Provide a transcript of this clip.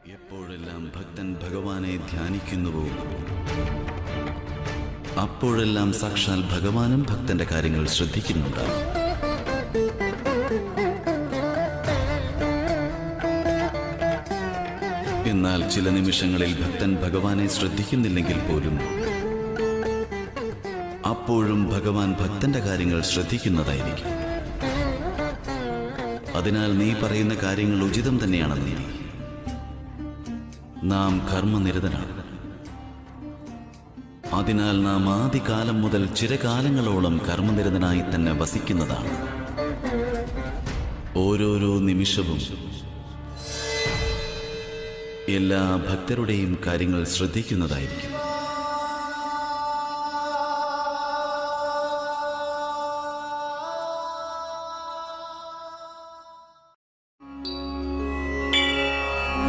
എപ്പോഴെല്ലാം ഭക്തൻ ഭഗവാനെ ധ്യാനിക്കുന്നുവോ അപ്പോഴെല്ലാം സാക്ഷാൽ ഭഗവാനും ഭക്തന്റെ കാര്യങ്ങൾ ശ്രദ്ധിക്കുന്നുണ്ട്. എന്നാൽ ചില നിമിഷങ്ങളിൽ ഭക്തൻ ഭഗവാനെ ശ്രദ്ധിക്കുന്നില്ലെങ്കിൽ പോലും അപ്പോഴും ഭഗവാൻ ഭക്തന്റെ കാര്യങ്ങൾ ശ്രദ്ധിക്കുന്നതായിരിക്കും. അതിനാൽ നീ പറയുന്ന കാര്യങ്ങൾ ഉചിതം തന്നെയാണെന്ന് നാം കർമ്മനിരതനാണ്. അതിനാൽ നാം ആദികാലം മുതൽ ചിരകാലങ്ങളോളം കർമ്മനിരതനായി തന്നെ വസിക്കുന്നതാണ്. ഓരോരോ നിമിഷവും എല്ലാ ഭക്തരുടെയും കാര്യങ്ങൾ ശ്രദ്ധിക്കുന്നതായിരിക്കും.